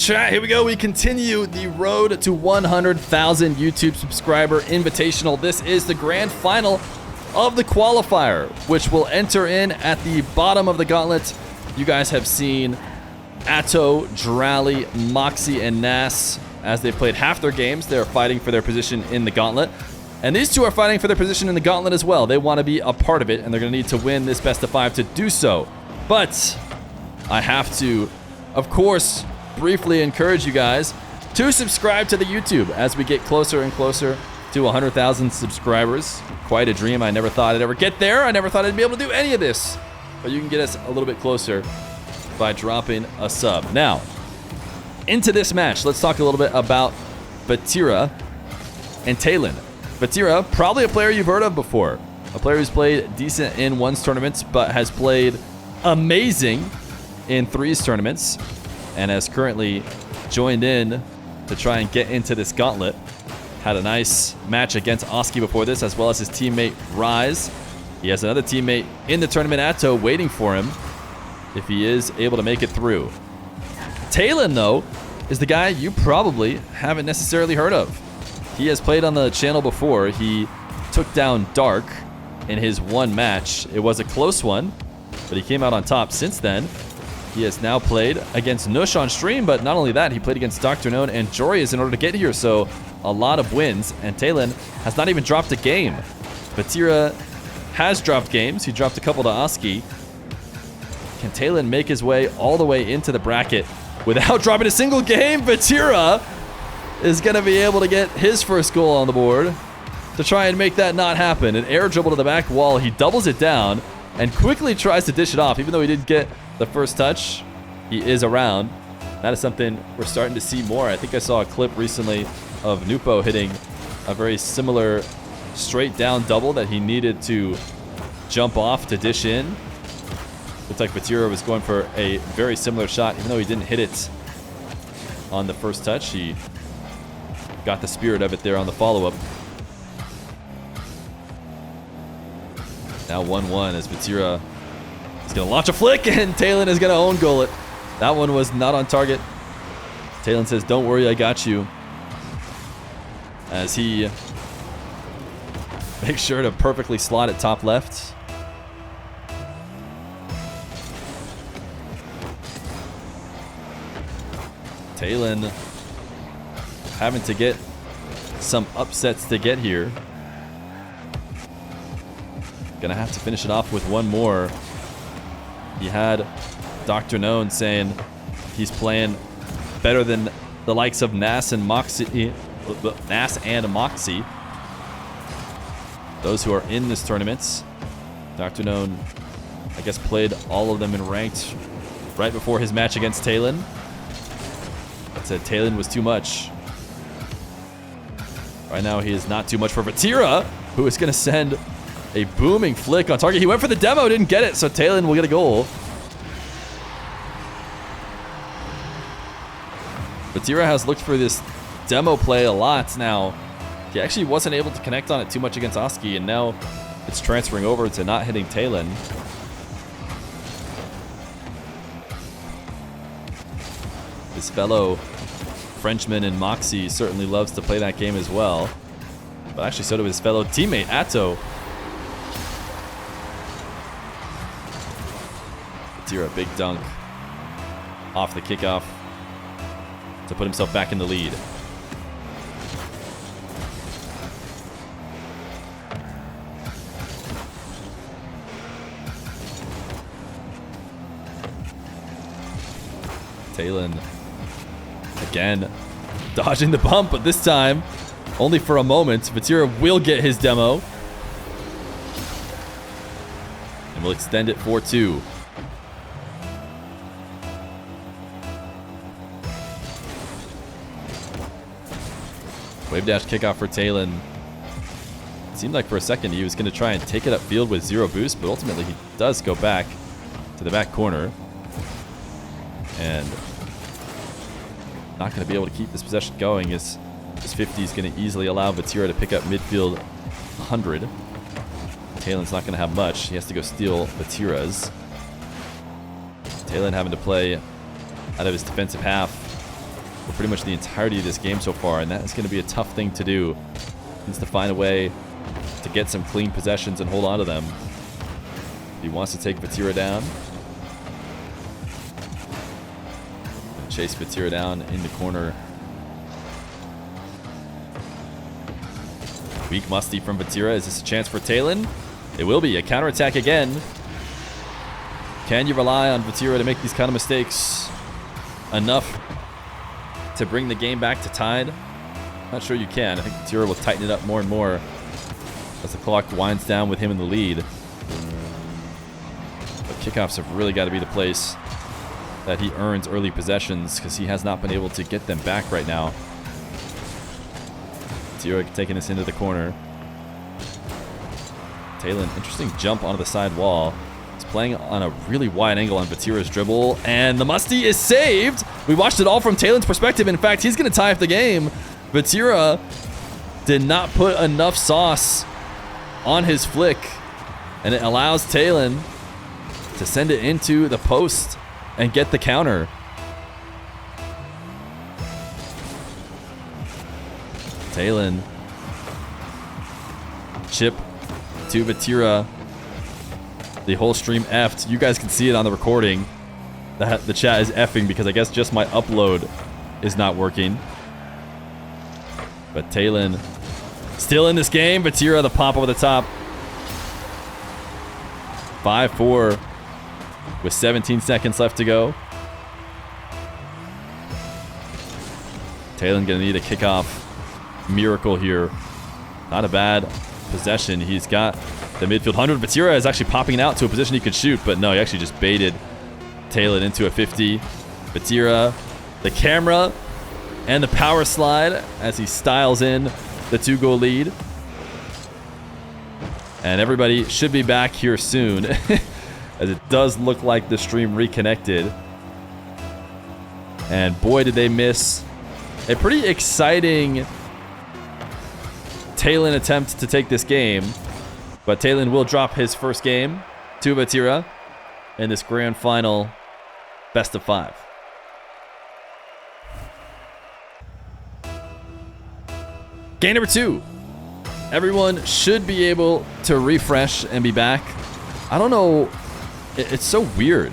Chat, here we go. We continue the road to 100,000 YouTube subscriber invitational. This is the grand final of the qualifier, which will enter in at the bottom of the gauntlet. You guys have seen Atto, Drally, Moxie, and Nas. As they've played half their games, they're fighting for their position in the gauntlet. And these two are fighting for their position in the gauntlet as well. They want to be a part of it, and they're going to need to win this best of 5 to do so. But I have to, of course, briefly encourage you guys to subscribe to the YouTube as we get closer and closer to 100,000 subscribers. Quite a dream. I never thought I'd ever get there. I never thought I'd be able to do any of this. But you can get us a little bit closer by dropping a sub. Now, into this match, let's talk a little bit about Vatira and Taylan. Vatira, probably a player you've heard of before. A player who's played decent in ones tournaments, but has played amazing in threes tournaments, and has currently joined in to try and get into this gauntlet. Had a nice match against Oski before this, as well as his teammate Rise. He has another teammate in the tournament, Atto, waiting for him if he is able to make it through. Taylan, though, is the guy you probably haven't necessarily heard of. He has played on the channel before. He took down Dark in his one match. It was a close one, but he came out on top since then. He has now played against Nush on stream, but not only that, he played against Dr. Known and Jorius in order to get here, so a lot of wins, and Taylan has not even dropped a game. Vatira has dropped games. He dropped a couple to Oski. Can Taylan make his way all the way into the bracket without dropping a single game? Vatira is going to be able to get his first goal on the board to try and make that not happen. An air dribble to the back wall. He doubles it down and quickly tries to dish it off, even though he didn't get the first touch. He is around. That is something we're starting to see more. I think I saw a clip recently of Nupo hitting a very similar straight down double that he needed to jump off to dish in. Looks like Vatira was going for a very similar shot, even though he didn't hit it on the first touch. He got the spirit of it there on the follow-up. Now 1-1 as Vatira is going to launch a flick, and Taylan is going to own goal it. That one was not on target. Taylan says, "Don't worry, I got you." As he makes sure to perfectly slot it top left. Taylan having to get some upsets to get here. Gonna have to finish it off with one more. He had Dr. Known saying he's playing better than the likes of Nas and Moxie. Those who are in this tournament. Dr. Known, I guess, played all of them in ranked right before his match against Taylan. But said Taylan was too much. Right now, he is not too much for Vatira, who is going to send a booming flick on target. He went for the demo, didn't get it, so Taylan will get a goal. Vatira has looked for this demo play a lot now. He actually wasn't able to connect on it too much against Oski, and now it's transferring over to not hitting Taylan. His fellow Frenchman and Moxie certainly loves to play that game as well. But actually so do his fellow teammate, Atto. Vatira, big dunk off the kickoff to put himself back in the lead. Taylan again dodging the bump, but this time only for a moment. Vatira will get his demo and will extend it 4-2. Wave dash kickoff for Taylan. It seemed like for a second he was going to try and take it upfield with zero boost, but ultimately he does go back to the back corner. And not going to be able to keep this possession going, as this 50 is going to easily allow Vatira to pick up midfield 100. Taylan's not going to have much. He has to go steal Vatira's. Taylan having to play out of his defensive half for pretty much the entirety of this game so far, and that is going to be a tough thing to do. He needs to find a way to get some clean possessions and hold on to them. He wants to take Vatira down. Chase Vatira down in the corner. Weak musty from Vatira. Is this a chance for Taylan? It will be. A counterattack again. Can you rely on Vatira to make these kind of mistakes enough to bring the game back to tied? Not sure you can. I think Vatira will tighten it up more and more as the clock winds down with him in the lead. But kickoffs have really got to be the place that he earns early possessions, because he has not been able to get them back right now. Vatira taking this into the corner. Taylan, interesting jump onto the side wall. He's playing on a really wide angle on Vatira's dribble, and the musty is saved. We watched it all from Taylan's perspective. In fact, he's going to tie up the game. Vatira did not put enough sauce on his flick, and it allows Taylan to send it into the post and get the counter. Taylan. Chip to Vatira. The whole stream effed. You guys can see it on the recording. The chat is effing because I guess just my upload is not working. But Taylan still in this game. Vatira, the pop over the top. 5-4 with 17 seconds left to go. Taylan gonna need a kickoff miracle here. Not a bad possession. He's got the midfield 100. Vatira is actually popping out to a position he could shoot, but no, he actually just baited Taylan into a 50. Vatira, the camera, and the power slide as he styles in the 2-goal lead. And everybody should be back here soon, as it does look like the stream reconnected. And boy, did they miss a pretty exciting Taylan attempt to take this game. But Taylan will drop his first game to Vatira in this grand final best of 5. Game number 2. Everyone should be able to refresh and be back. I don't know. It's so weird.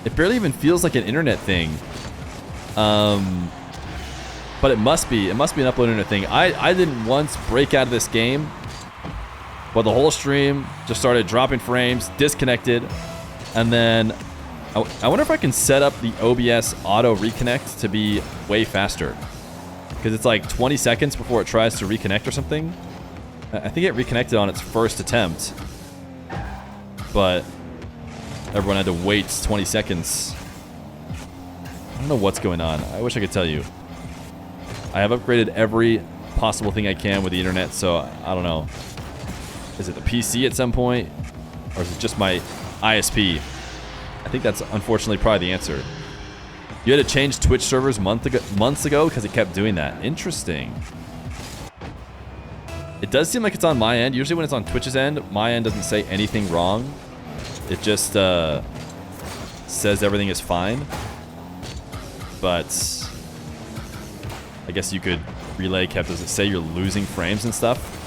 It barely even feels like an internet thing. But it must be an upload internet thing. I didn't once break out of this game, but the whole stream just started dropping frames, disconnected, and then I wonder if I can set up the OBS auto reconnect to be way faster, because it's like 20 seconds before it tries to reconnect or something. I think it reconnected on its first attempt, but everyone had to wait 20 seconds. I don't know what's going on. I wish I could tell you. I have upgraded every possible thing I can with the internet, so I don't know. Is it the PC at some point? Or is it just my ISP? I think that's unfortunately probably the answer. You had to change Twitch servers months ago because it kept doing that. Interesting. It does seem like it's on my end. Usually when it's on Twitch's end, my end doesn't say anything wrong. It just says everything is fine. But I guess you could relay kept. Does it say you're losing frames and stuff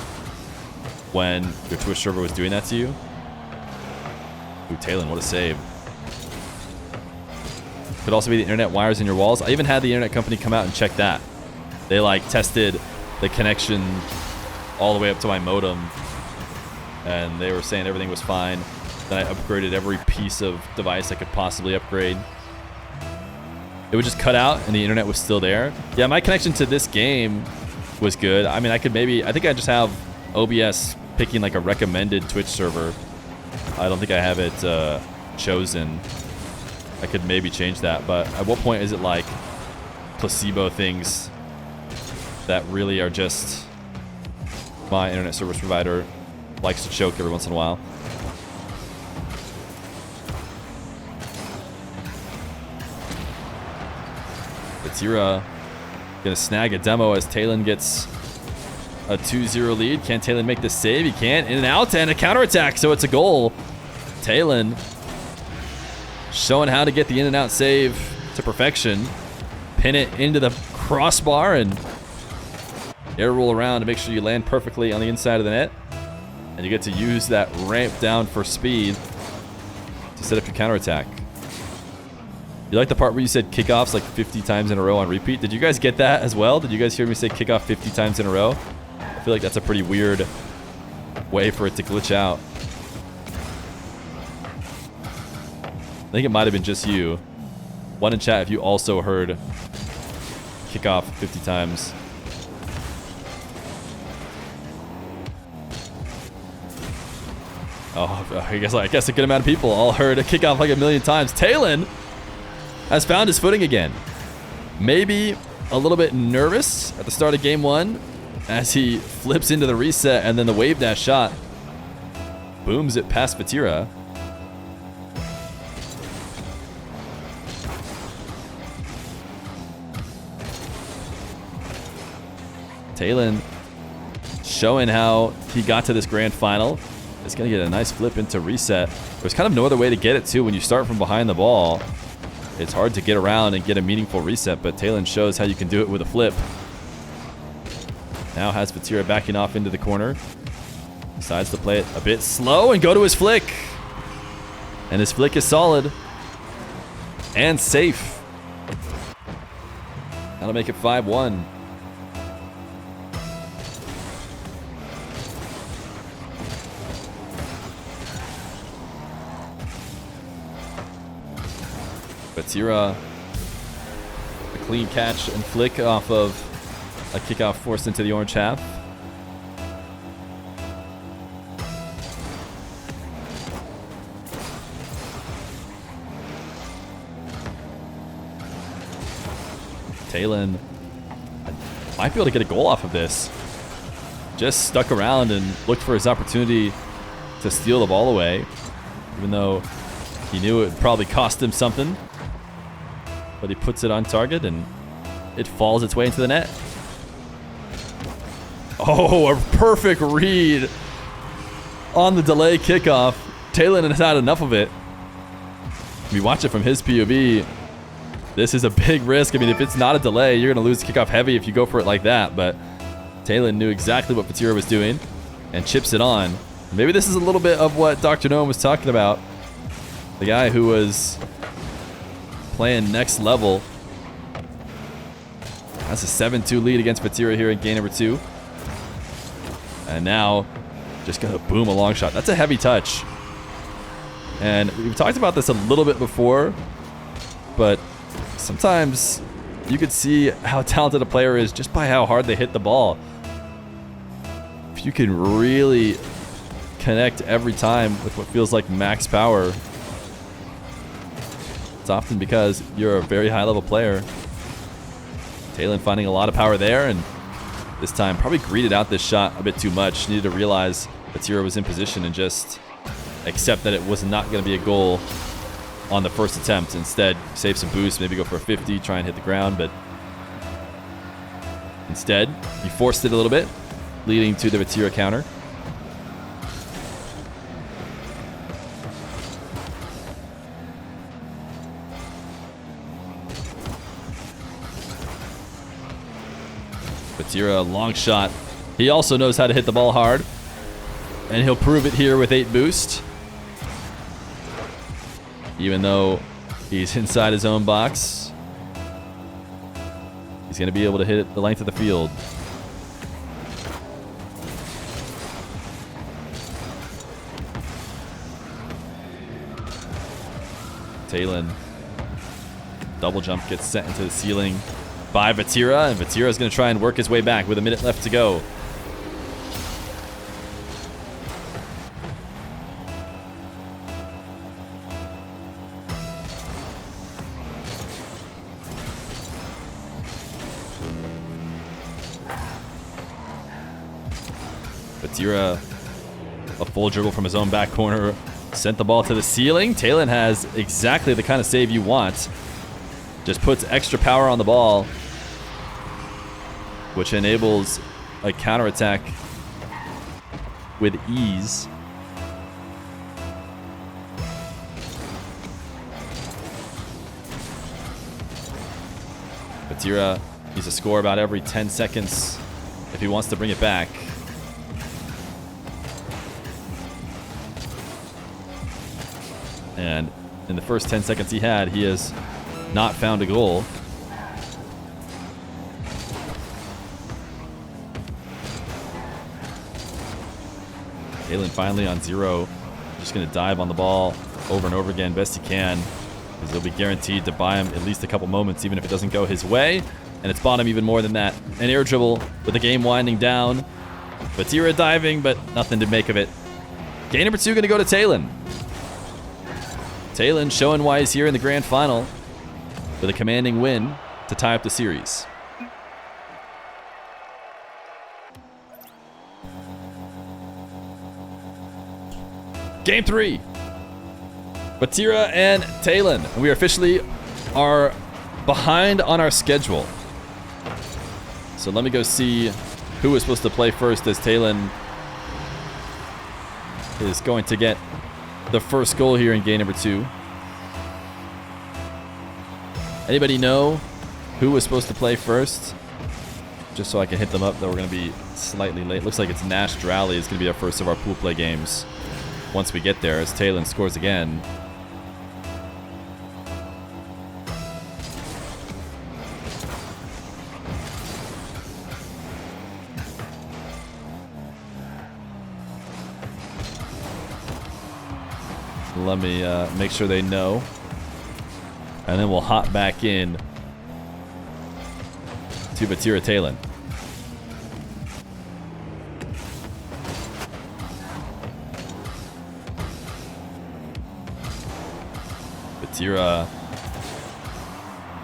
when your Twitch server was doing that to you? Ooh, Taylan, what a save. Could also be the internet wires in your walls. I even had the internet company come out and check that. They like tested the connection all the way up to my modem, and they were saying everything was fine. Then I upgraded every piece of device I could possibly upgrade. It would just cut out and the internet was still there. Yeah, my connection to this game was good. I mean, I think I just have OBS picking like a recommended Twitch server. I don't think I have it chosen. I could maybe change that, but at what point is it like placebo things that really are just my internet service provider likes to choke every once in a while? Vatira gonna snag a demo as Taylan gets a 2-0 lead. Can Taylan make the save? He can. In and out, and a counterattack, so it's a goal. Taylan showing how to get the in and out save to perfection. pin it into the crossbar and air roll around to make sure you land perfectly on the inside of the net. And you get to use that ramp down for speed to set up your counterattack. You like the part where you said kickoffs like 50 times in a row on repeat? Did you guys get that as well? Did you guys hear me say kickoff 50 times in a row? I feel like that's a pretty weird way for it to glitch out. I think it might have been just you. One in chat if you also heard kickoff 50 times. Oh, I guess a good amount of people all heard a kickoff like a million times. Taylan has found his footing again. Maybe a little bit nervous at the start of game one as he flips into the reset, and then the wave dash shot booms it past Vatira. Taylan showing how he got to this grand final. It's going to get a nice flip into reset. There's kind of no other way to get it, too. When you start from behind the ball, it's hard to get around and get a meaningful reset, but Taylan shows how you can do it with a flip. Now has Vatira backing off into the corner. Decides to play it a bit slow and go to his flick. And his flick is solid. And safe. That'll make it 5-1. Vatira, a clean catch and flick off of a kickoff forced into the orange half. Taylan might be able to get a goal off of this. Just stuck around and looked for his opportunity to steal the ball away, even though he knew it would probably cost him something. But he puts it on target and it falls its way into the net. Oh, a perfect read on the delay kickoff. Taylan has had enough of it. If you watch it from his POV, this is a big risk. I mean, if it's not a delay, you're going to lose the kickoff heavy if you go for it like that. But Taylan knew exactly what Vatira was doing and chips it on. Maybe this is a little bit of what Dr. Noam was talking about. The guy who was playing next level. That's a 7-2 lead against Vatira here in game number 2. And now just gonna boom a long shot. That's a heavy touch. And we've talked about this a little bit before, but sometimes you could see how talented a player is just by how hard they hit the ball. If you can really connect every time with what feels like max power, it's often because you're a very high-level player. Taylan finding a lot of power there, and this time probably greeted out this shot a bit too much. Needed to realize Vatira was in position and just accept that it was not going to be a goal on the first attempt. Instead, save some boost, maybe go for a 50, try and hit the ground, but instead, he forced it a little bit, leading to the Vatira counter. Vatira, long shot. He also knows how to hit the ball hard, and he'll prove it here with 8 boost. Even though he's inside his own box, he's going to be able to hit it the length of the field. Taylan, double jump gets sent into the ceiling by Vatira, and Vatira is going to try and work his way back with a minute left to go. Vatira, a full dribble from his own back corner, sent the ball to the ceiling. Taylan has exactly the kind of save you want. Just puts extra power on the ball, which enables a counterattack with ease. Vatira needs to score about every 10 seconds if he wants to bring it back. And in the first 10 seconds he had, he has not found a goal. Taylan finally on 0. Just going to dive on the ball over and over again best he can, because he'll be guaranteed to buy him at least a couple moments even if it doesn't go his way. And it's bought him even more than that. An air dribble with the game winding down. Vatira diving, but nothing to make of it. Game number 2 going to go to Taylan. Taylan showing why he's here in the grand final with a commanding win to tie up the series. Game 3. Vatira and Taylan. And we officially are behind on our schedule. So let me go see who was supposed to play first, as Taylan is going to get the first goal here in game number 2. Anybody know who was supposed to play first? Just so I can hit them up that we're going to be slightly late. Looks like it's Nash Drowley is going to be our first of our pool play games once we get there, as Taylan scores again. Let me make sure they know. And then we'll hop back in to Vatira Taylan. Vatira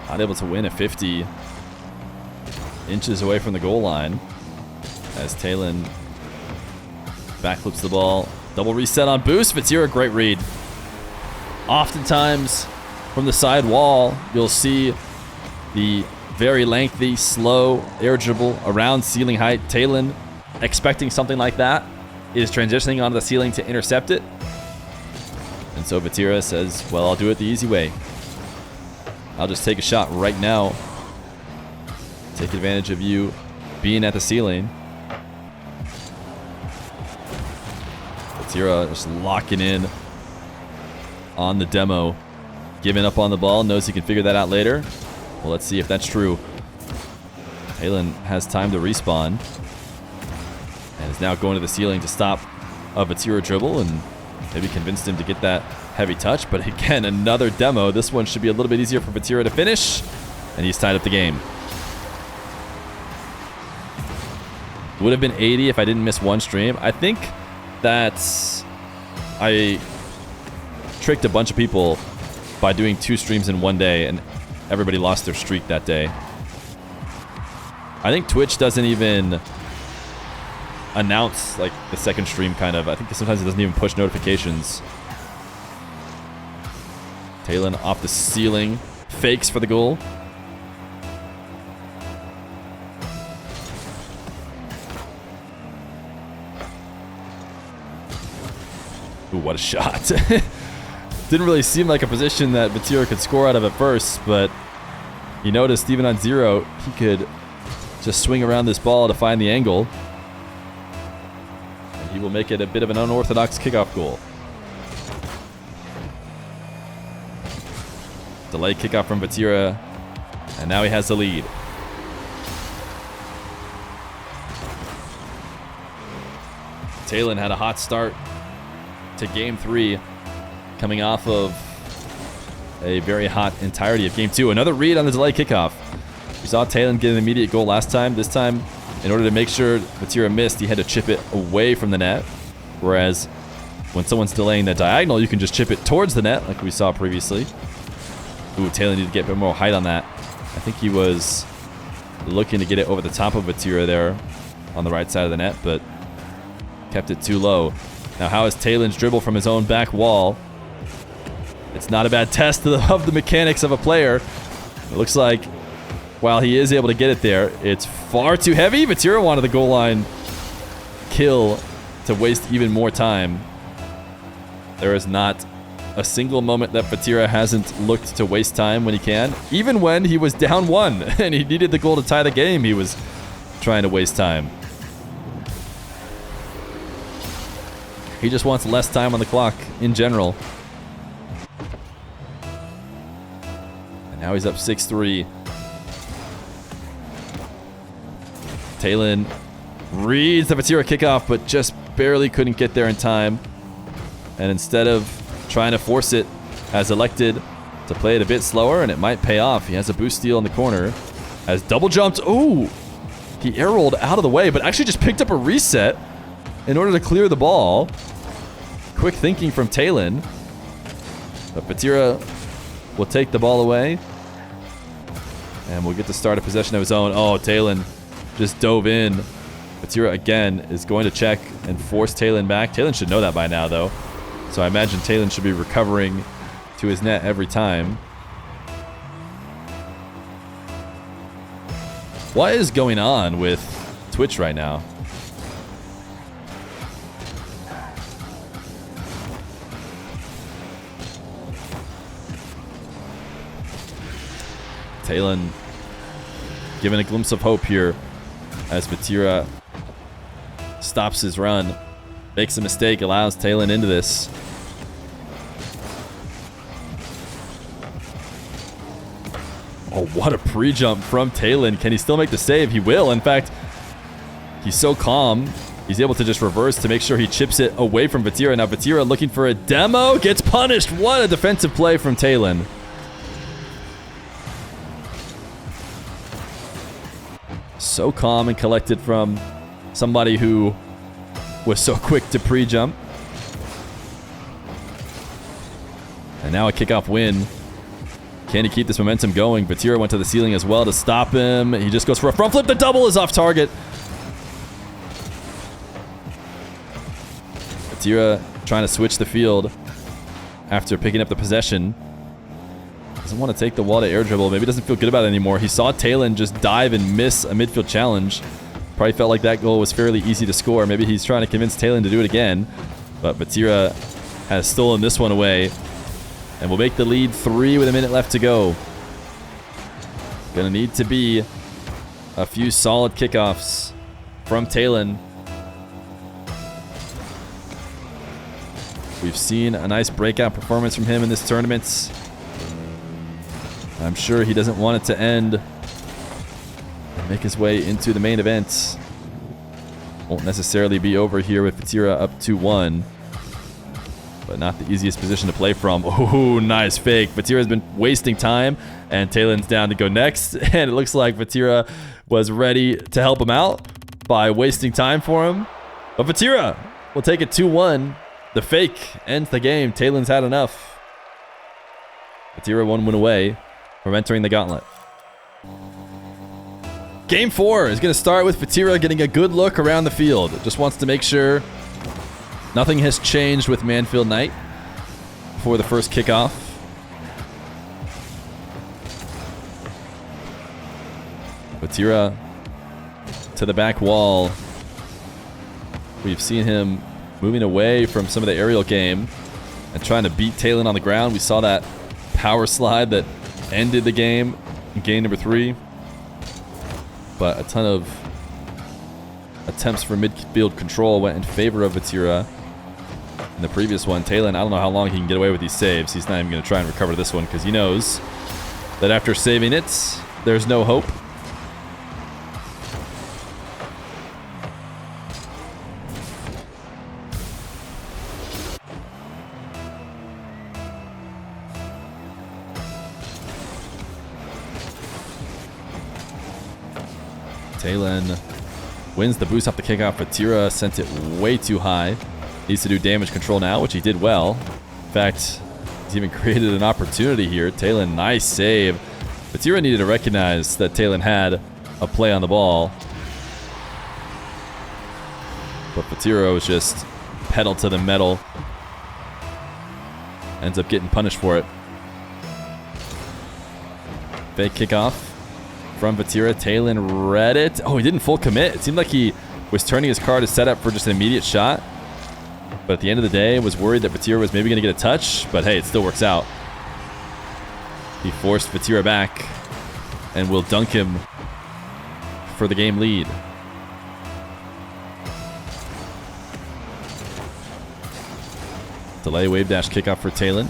not able to win at 50 inches away from the goal line, as Taylan backflips the ball. Double reset on boost. Vatira, great read. Oftentimes, from the side wall, you'll see the very lengthy, slow air dribble around ceiling height. Taylan, expecting something like that, is transitioning onto the ceiling to intercept it. And so Vatira says, well, I'll do it the easy way. I'll just take a shot right now. Take advantage of you being at the ceiling. Vatira just locking in on the demo. Giving up on the ball, knows he can figure that out later. Well, let's see if that's true. Taylan has time to respawn and is now going to the ceiling to stop a Vatira dribble, and maybe convinced him to get that heavy touch. But again, another demo. This one should be a little bit easier for Vatira to finish, and he's tied up the game. Would have been 80 if I didn't miss one stream. I think that I tricked a bunch of people by doing 2 streams in one day, and everybody lost their streak that day. I think Twitch doesn't even announce like the second stream, kind of. I think sometimes it doesn't even push notifications. Taylan off the ceiling, fakes for the goal. Ooh, what a shot. Didn't really seem like a position that Vatira could score out of at first, but you noticed even on 0, he could just swing around this ball to find the angle. And he will make it a bit of an unorthodox kickoff goal. Delayed kickoff from Vatira, and now he has the lead. Taylan had a hot start to game 3, coming off of a very hot entirety of game 2. Another read on the delayed kickoff. We saw Taylan get an immediate goal last time. This time, in order to make sure Vatira missed, he had to chip it away from the net. Whereas when someone's delaying the diagonal, you can just chip it towards the net, like we saw previously. Ooh, Taylan needed to get a bit more height on that. I think he was looking to get it over the top of Vatira there on the right side of the net, but kept it too low. Now, how is Taylan's dribble from his own back wall? It's not a bad test of the mechanics of a player. It looks like while he is able to get it there, it's far too heavy. Vatira wanted the goal line kill to waste even more time. There is not a single moment that Vatira hasn't looked to waste time when he can. Even when he was down 1 and he needed the goal to tie the game, he was trying to waste time. He just wants less time on the clock in general. And now he's up 6-3. Taylan reads the Vatira kickoff, but just barely couldn't get there in time. And instead of trying to force it, has elected to play it a bit slower, and it might pay off. He has a boost steal in the corner. Has double jumped. Ooh! He air rolled out of the way, but actually just picked up a reset in order to clear the ball. Quick thinking from Taylan. But Vatira will take the ball away. And we'll get to start a possession of his own. Oh, Taylan just dove in. Vatira again is going to check and force Taylan back. Taylan should know that by now, though. So I imagine Taylan should be recovering to his net every time. What is going on with Twitch right now? Taylan giving a glimpse of hope here as Vatira stops his run. Makes a mistake, allows Taylan into this. Oh, what a pre-jump from Taylan. Can he still make the save? He will. In fact, he's so calm. He's able to just reverse to make sure he chips it away from Vatira. Now Vatira looking for a demo. Gets punished. What a defensive play from Taylan. So calm and collected from somebody who was so quick to pre-jump. And now a kickoff win. Can he keep this momentum going? Vatira went to the ceiling as well to stop him. He just goes for a front flip. The double is off target. Vatira trying to switch the field after picking up the possession. Doesn't want to take the wall to air dribble. Maybe doesn't feel good about it anymore. He saw Taylan just dive and miss a midfield challenge. Probably felt like that goal was fairly easy to score. Maybe he's trying to convince Taylan to do it again. But Vatira has stolen this one away. And will make the lead 3 with a minute left to go. Gonna need to be a few solid kickoffs from Taylan. We've seen a nice breakout performance from him in this tournament. I'm sure he doesn't want it to end and make his way into the main event. Won't necessarily be over here with Vatira up 2-1. But not the easiest position to play from. Oh, nice fake. Vatira's been wasting time, and Taylan's down to go next. And it looks like Vatira was ready to help him out by wasting time for him. But Vatira will take it 2-1. The fake ends the game. Taylan's had enough. Vatira 1 win away from entering the gauntlet. Game 4 is going to start with Vatira getting a good look around the field. Just wants to make sure nothing has changed with Manfield Knight before the first kickoff. Vatira to the back wall. We've seen him moving away from some of the aerial game and trying to beat Taylan on the ground. We saw that power slide that ended the game in game number 3. But a ton of attempts for midfield control went in favor of Vatira. In the previous one, Taylan, I don't know how long he can get away with these saves. He's not even going to try and recover this one because he knows that after saving it, there's no hope. Taylan wins the boost off the kickoff. Vatira sent it way too high. Needs to do damage control now, which he did well. In fact, he's even created an opportunity here. Taylan, nice save. Vatira needed to recognize that Taylan had a play on the ball. But Vatira was just pedal to the metal. Ends up getting punished for it. Fake kickoff from Vatira. Taylan read it. Oh, he didn't full commit. It seemed like he was turning his car to set up for just an immediate shot. But at the end of the day, I was worried that Vatira was maybe going to get a touch. But hey, it still works out. He forced Vatira back and will dunk him for the game lead. Delay wave dash kickoff for Taylan.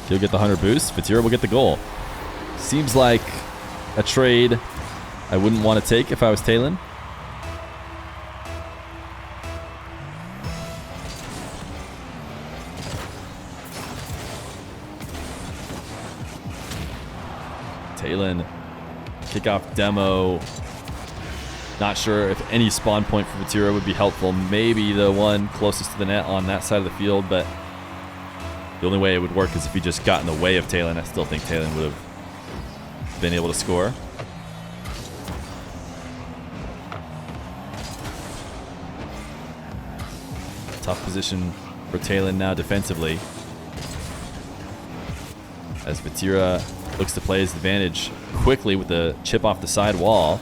He'll get the 100 boost. Vatira will get the goal. Seems like a trade I wouldn't want to take if I was Taylan. Taylan, kickoff demo. Not sure if any spawn point for Vatira would be helpful. Maybe the one closest to the net on that side of the field, but the only way it would work is if he just got in the way of Taylan. I still think Taylan would have been able to score. Tough position for Taylan now defensively, as Vatira looks to play his advantage quickly with the chip off the side wall.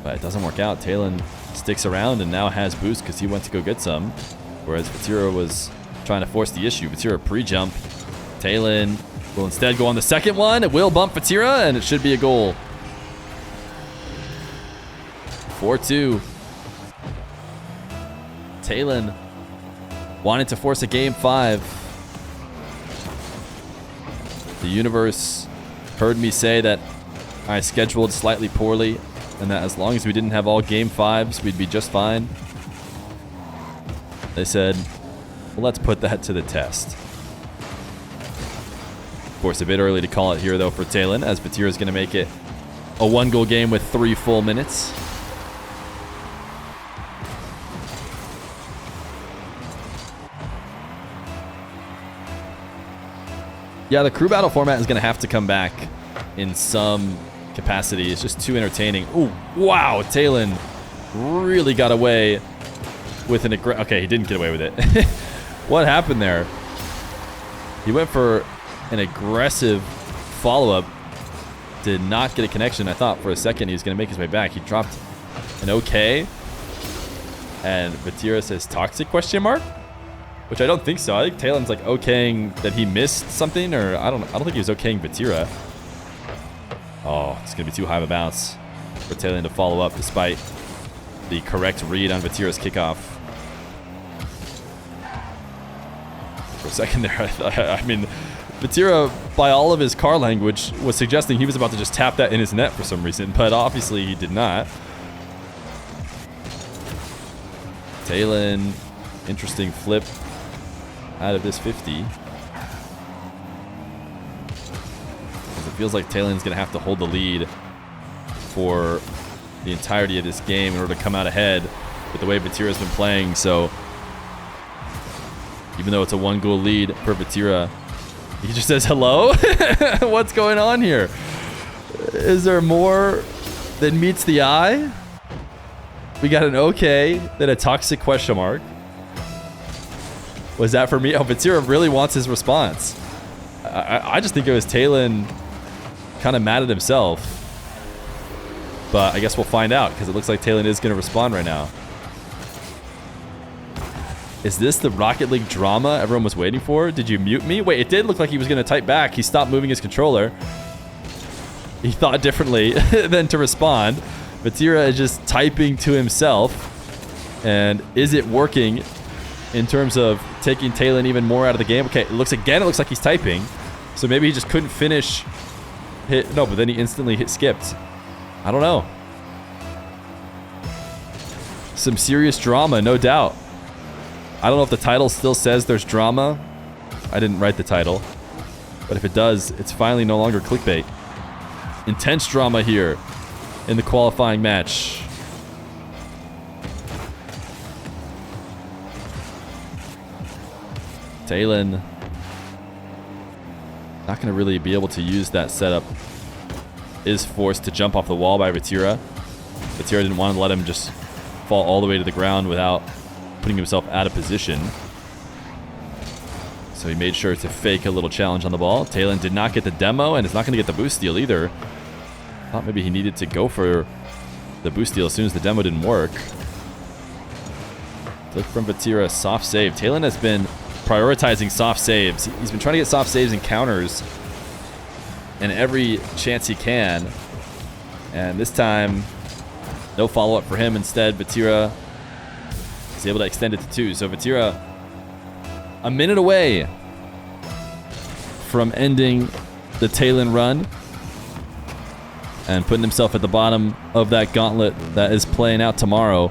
But it doesn't work out. Taylan sticks around and now has boost because he went to go get some, whereas Vatira was trying to force the issue. Vatira pre-jump. Taylan will instead go on the second one. It will bump Vatira, and it should be a goal. 4-2. Taylan wanted to force a game 5. The universe heard me say that I scheduled slightly poorly, and that as long as we didn't have all game 5s, we'd be just fine. They said, well, let's put that to the test. Of course, a bit early to call it here, though, for Taylan, as Vatira is going to make it a 1-goal game with 3 full minutes. Yeah, the crew battle format is going to have to come back in some capacity. It's just too entertaining. Ooh, wow, Taylan really got away with an okay, he didn't get away with it. What happened there? He went for an aggressive follow-up. Did not get a connection. I thought for a second he was going to make his way back. He dropped an okay. And Vatira says toxic question mark? Which I don't think so. I think Taylan's like okaying that he missed something, or I don't think he was okaying Vatira. Oh, it's going to be too high of a bounce for Taylan to follow up despite the correct read on Vatira's kickoff. For a second there, I mean, Vatira, by all of his car language, was suggesting he was about to just tap that in his net for some reason, but obviously he did not. Taylan, interesting flip out of this 50. It feels like Taylan's going to have to hold the lead for the entirety of this game in order to come out ahead with the way Vatira's been playing. So even though it's a 1-goal lead for Vatira, he just says hello. What's going on here? Is there more than meets the eye? We got an okay, then a toxic question mark. Was that for me? Oh, Vatira really wants his response. I just think it was Taylan kind of mad at himself. But I guess we'll find out, because it looks like Taylan is going to respond right now. Is this the Rocket League drama everyone was waiting for? Did you mute me? Wait, it did look like he was going to type back. He stopped moving his controller. He thought differently than to respond. Vatira is just typing to himself. And is it working in terms of taking Taylan even more out of the game? Okay, it looks like he's typing. So maybe he just couldn't finish. No, but then he instantly skipped. I don't know. Some serious drama, no doubt. I don't know if the title still says there's drama. I didn't write the title. But if it does, it's finally no longer clickbait. Intense drama here in the qualifying match. Taylan not going to really be able to use that setup. Is forced to jump off the wall by Vatira. Vatira didn't want to let him just fall all the way to the ground without putting himself out of position. So he made sure to fake a little challenge on the ball. Taylan did not get the demo and is not going to get the boost steal either. Thought maybe he needed to go for the boost steal as soon as the demo didn't work. Look from Vatira, soft save. Taylan has been prioritizing soft saves. He's been trying to get soft saves and counters in every chance he can. And this time, no follow-up for him. Instead, Vatira is able to extend it to 2. So Vatira, a minute away from ending the Taylan run and putting himself at the bottom of that gauntlet that is playing out tomorrow.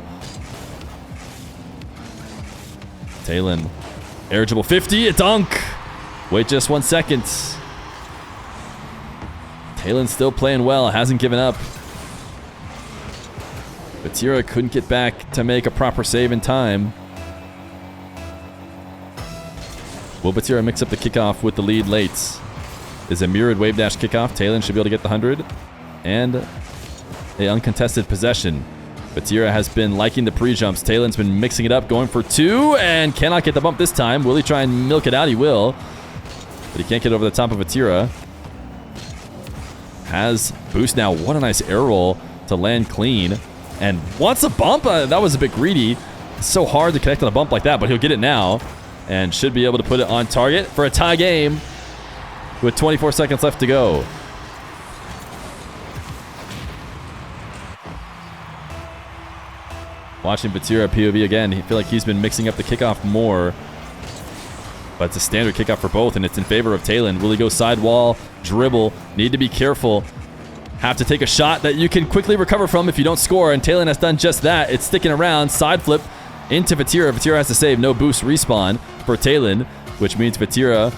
Taylan, eligible 50, a dunk. Wait just 1 second. Taylan's still playing well, hasn't given up. Vatira couldn't get back to make a proper save in time. Will Vatira mix up the kickoff with the lead late? Is a mirrored wave dash kickoff. Taylan should be able to get the 100. And a uncontested possession. Vatira has been liking the pre-jumps. Taylan's been mixing it up, going for 2, and cannot get the bump this time. Will he try and milk it out? He will. But he can't get over the top of Vatira. Has boost now. What a nice air roll to land clean. And wants a bump. That was a bit greedy. It's so hard to connect on a bump like that, but he'll get it now. And should be able to put it on target for a tie game with 24 seconds left to go. Watching Vatira POV again, I feel like he's been mixing up the kickoff more. But it's a standard kickoff for both, and it's in favor of Taylan. Will he go sidewall, dribble? Need to be careful. Have to take a shot that you can quickly recover from if you don't score, and Taylan has done just that. It's sticking around. Side flip into Vatira. Vatira has to save. No boost respawn for Taylan, which means Vatira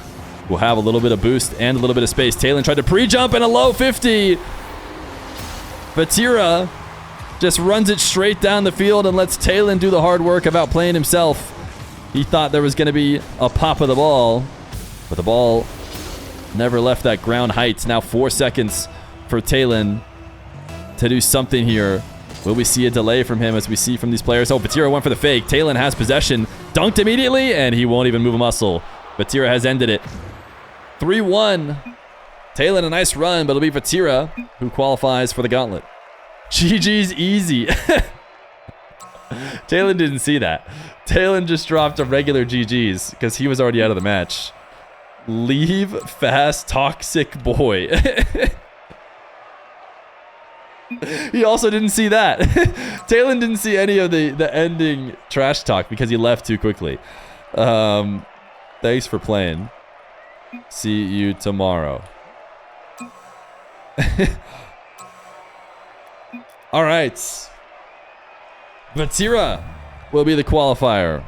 will have a little bit of boost and a little bit of space. Taylan tried to pre-jump and a low 50. Vatira just runs it straight down the field and lets Taylan do the hard work of outplaying himself. He thought there was going to be a pop of the ball, but the ball never left that ground height. Now 4 seconds for Taylan to do something here. Will we see a delay from him as we see from these players? Oh, Vatira went for the fake. Taylan has possession. Dunked immediately, and he won't even move a muscle. Vatira has ended it. 3-1. Taylan, a nice run, but it'll be Vatira who qualifies for the gauntlet. GG's easy. Taylan didn't see that. Taylan just dropped a regular GG's because he was already out of the match. Leave fast, toxic boy. He also didn't see that. Taylan didn't see any of the ending trash talk because he left too quickly. Thanks for playing. See you tomorrow. All right. Vatira will be the qualifier.